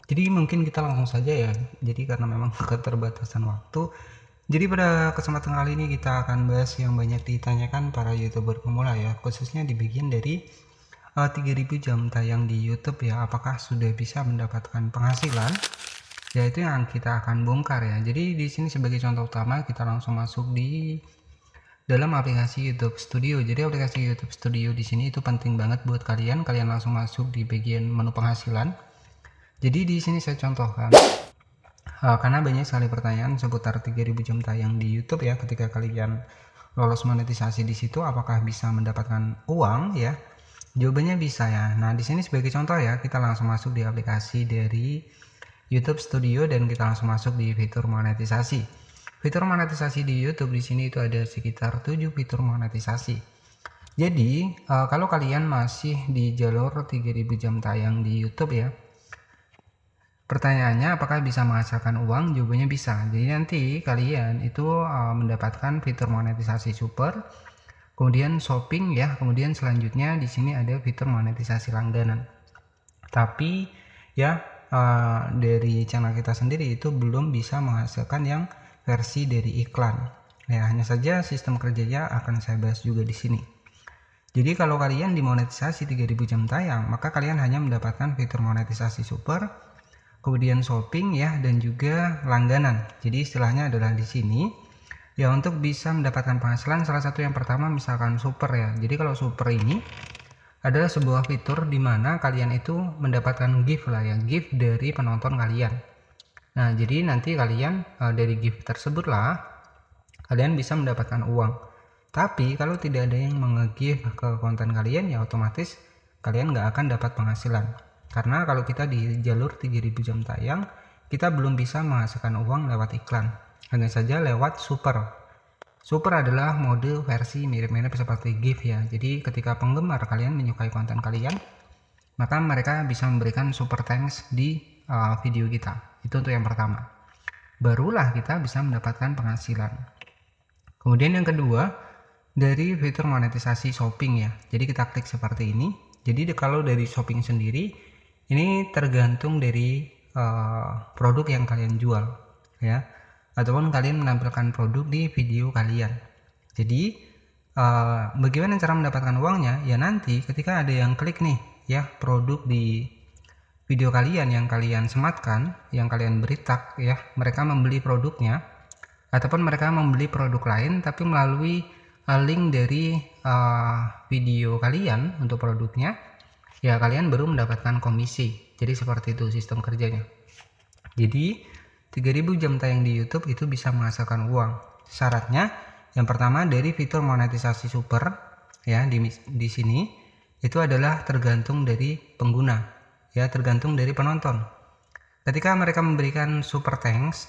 Jadi mungkin kita langsung saja ya. Jadi karena memang keterbatasan waktu, jadi pada kesempatan kali ini kita akan bahas yang banyak ditanyakan para YouTuber pemula ya, khususnya di bagian dari 3000 jam tayang di YouTube ya, apakah sudah bisa mendapatkan penghasilan? Ya itu yang kita akan bongkar ya. Jadi di sini sebagai contoh utama kita langsung masuk di dalam aplikasi YouTube Studio. Jadi aplikasi YouTube Studio di sini itu penting banget buat kalian. Kalian langsung masuk di bagian menu penghasilan. Jadi di sini saya contohkan karena banyak sekali pertanyaan seputar 3000 jam tayang di YouTube ya, ketika kalian lolos monetisasi di situ apakah bisa mendapatkan uang ya? Jawabannya bisa ya. Nah, di sini sebagai contoh ya, kita langsung masuk di aplikasi dari YouTube Studio dan kita langsung masuk di fitur monetisasi. Fitur monetisasi di YouTube di sini itu ada sekitar 7 fitur monetisasi. Jadi, kalau kalian masih di jalur 3000 jam tayang di YouTube ya, pertanyaannya apakah bisa menghasilkan uang? Jawabannya bisa. Jadi nanti kalian itu mendapatkan fitur monetisasi super, kemudian shopping ya, kemudian selanjutnya di sini ada fitur monetisasi langganan. Tapi ya dari channel kita sendiri itu belum bisa menghasilkan yang versi dari iklan. Ya, hanya saja sistem kerjanya akan saya bahas juga di sini. Jadi kalau kalian dimonetisasi 3000 jam tayang, maka kalian hanya mendapatkan fitur monetisasi super, kemudian shopping ya, dan juga langganan. Jadi istilahnya adalah di sini ya, untuk bisa mendapatkan penghasilan salah satu yang pertama misalkan super ya. Jadi kalau super ini adalah sebuah fitur di mana kalian itu mendapatkan gift lah ya, gift dari penonton kalian. Nah, jadi nanti kalian dari gift tersebut lah kalian bisa mendapatkan uang. Tapi kalau tidak ada yang menge-give ke konten kalian ya otomatis kalian nggak akan dapat penghasilan. Karena kalau kita di jalur 3000 jam tayang, kita belum bisa menghasilkan uang lewat iklan. Hanya saja lewat super. Super adalah mode versi mirip-mirip seperti GIF ya. Jadi ketika penggemar kalian menyukai konten kalian, maka mereka bisa memberikan super thanks di video kita. Itu untuk yang pertama. Barulah kita bisa mendapatkan penghasilan. Kemudian yang kedua, dari fitur monetisasi shopping ya. Jadi kita klik seperti ini. Jadi kalau dari shopping sendiri, ini tergantung dari produk yang kalian jual ya, ataupun kalian menampilkan produk di video kalian. Jadi bagaimana cara mendapatkan uangnya? Ya nanti ketika ada yang klik nih ya produk di video kalian yang kalian sematkan, yang kalian beri tag ya, mereka membeli produknya ataupun mereka membeli produk lain tapi melalui link dari video kalian untuk produknya, ya kalian baru mendapatkan komisi. Jadi seperti itu sistem kerjanya. Jadi 3000 jam tayang di YouTube itu bisa menghasilkan uang. Syaratnya yang pertama dari fitur monetisasi super ya, di sini itu adalah tergantung dari pengguna ya, tergantung dari penonton. Ketika mereka memberikan super thanks,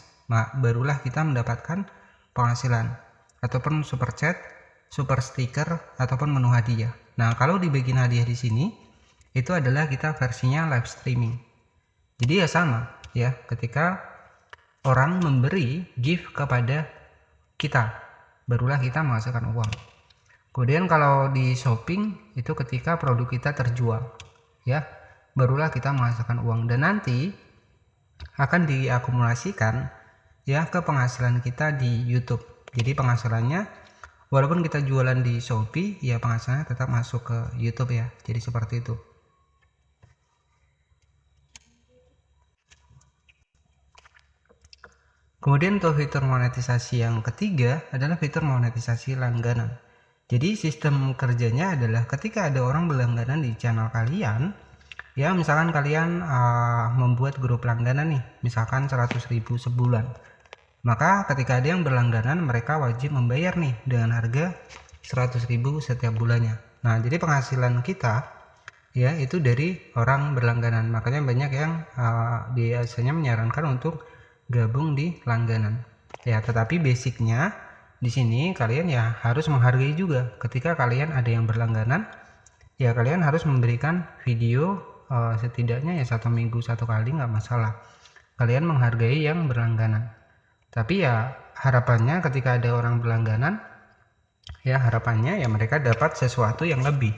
barulah kita mendapatkan penghasilan ataupun super chat, super stiker ataupun menu hadiah. Nah, kalau di bagian hadiah di sini itu adalah kita versinya live streaming. Jadi ya sama ya, ketika orang memberi gift kepada kita, barulah kita menghasilkan uang. Kemudian kalau di shopping itu ketika produk kita terjual ya, barulah kita menghasilkan uang, dan nanti akan diakumulasikan ya ke penghasilan kita di YouTube. Jadi penghasilannya walaupun kita jualan di Shopee ya penghasilannya tetap masuk ke YouTube ya. Jadi seperti itu. Kemudian untuk fitur monetisasi yang ketiga adalah fitur monetisasi langganan. Jadi sistem kerjanya adalah ketika ada orang berlangganan di channel kalian, ya misalkan kalian membuat grup langganan nih, misalkan 100.000 sebulan. Maka ketika ada yang berlangganan, mereka wajib membayar nih dengan harga 100.000 setiap bulannya. Nah, jadi penghasilan kita ya itu dari orang berlangganan. Makanya banyak yang biasanya menyarankan untuk gabung di langganan. Ya, tetapi basicnya di sini kalian ya harus menghargai juga. Ketika kalian ada yang berlangganan, ya kalian harus memberikan video setidaknya ya 1 minggu 1 kali, nggak masalah. Kalian menghargai yang berlangganan. Tapi ya harapannya ketika ada orang berlangganan, ya harapannya ya mereka dapat sesuatu yang lebih.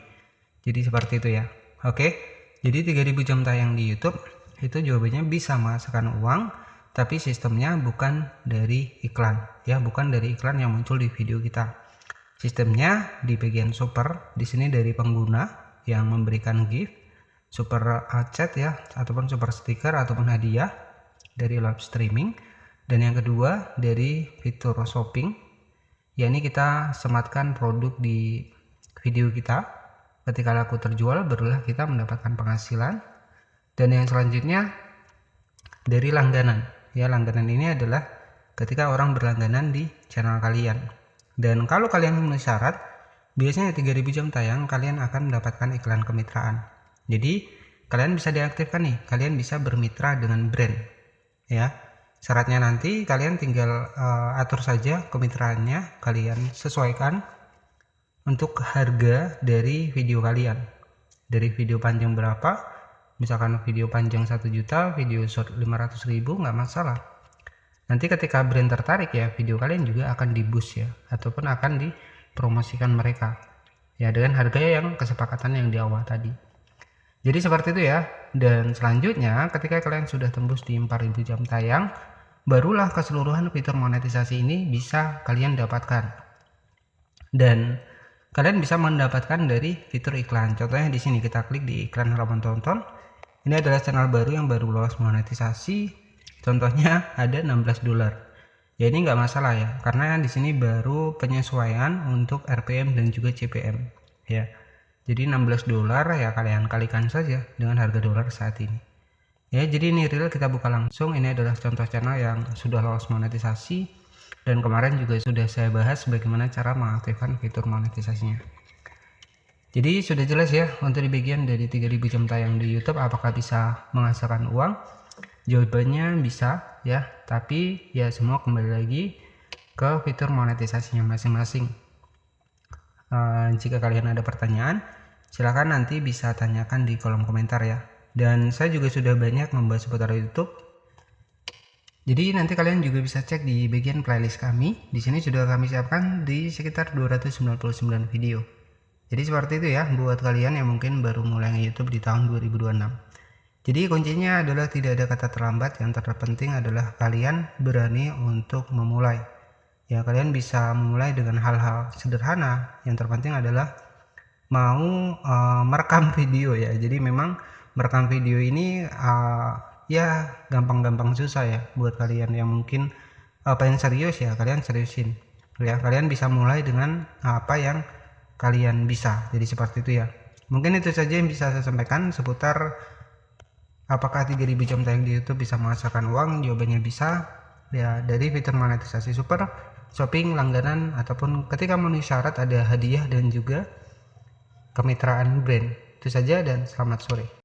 Jadi seperti itu ya. Oke. Jadi 3000 jam tayang di YouTube Itu jawabannya bisa menghasilkan uang, tapi sistemnya bukan dari iklan, ya, bukan dari iklan yang muncul di video kita. Sistemnya di bagian super, di sini dari pengguna yang memberikan gift, super chat ya, ataupun super sticker ataupun hadiah dari live streaming. Dan yang kedua dari fitur shopping, yakni kita sematkan produk di video kita. Ketika laku terjual, barulah kita mendapatkan penghasilan. Dan yang selanjutnya dari langganan. Ya, langganan ini adalah ketika orang berlangganan di channel kalian. Dan kalau kalian memenuhi syarat, biasanya 3000 jam tayang kalian akan mendapatkan iklan kemitraan. Jadi kalian bisa diaktifkan nih, kalian bisa bermitra dengan brand. Ya, syaratnya nanti kalian tinggal atur saja kemitraannya, kalian sesuaikan untuk harga dari video kalian. Dari video panjang berapa? Misalkan video panjang 1 juta, video short 500.000, nggak masalah. Nanti ketika brand tertarik ya, video kalian juga akan di boost ya, ataupun akan dipromosikan mereka ya dengan harga yang kesepakatan yang di awal tadi. Jadi seperti itu ya. Dan selanjutnya ketika kalian sudah tembus di 4000 jam tayang, barulah keseluruhan fitur monetisasi ini bisa kalian dapatkan. Dan kalian bisa mendapatkan dari fitur iklan. Contohnya di sini kita klik di iklan halaman tonton. Ini adalah channel baru yang baru lolos monetisasi. Contohnya ada $16. Ya ini nggak masalah ya, karena di sini baru penyesuaian untuk RPM dan juga CPM ya. Jadi $16 ya kalian kalikan saja dengan harga dolar saat ini. Ya, jadi ini real, kita buka langsung. Ini adalah contoh channel yang sudah lolos monetisasi, dan kemarin juga sudah saya bahas bagaimana cara mengaktifkan fitur monetisasinya. Jadi sudah jelas ya untuk di bagian dari 3000 jam tayang di YouTube apakah bisa menghasilkan uang? Jawabannya bisa ya, tapi ya semua kembali lagi ke fitur monetisasinya masing-masing. Jika kalian ada pertanyaan, silahkan nanti bisa tanyakan di kolom komentar ya. Dan saya juga sudah banyak membahas seputar YouTube. Jadi nanti kalian juga bisa cek di bagian playlist kami. Di sini sudah kami siapkan di sekitar 299 video. Jadi seperti itu ya buat kalian yang mungkin baru mulai YouTube di tahun 2026. Jadi kuncinya adalah tidak ada kata terlambat, yang terpenting adalah kalian berani untuk memulai. Ya, kalian bisa memulai dengan hal-hal sederhana, yang terpenting adalah mau merekam video ya. Jadi memang merekam video ini ya gampang-gampang susah ya buat kalian yang mungkin pengen serius ya, kalian seriusin. Ya, kalian bisa mulai dengan apa yang kalian bisa. Jadi seperti itu ya. Mungkin itu saja yang bisa saya sampaikan seputar apakah 3000 jam tayang di YouTube bisa menghasilkan uang. Jawabannya bisa ya, dari fitur monetisasi super, shopping, langganan, ataupun ketika memenuhi syarat ada hadiah dan juga kemitraan brand. Itu saja dan selamat sore.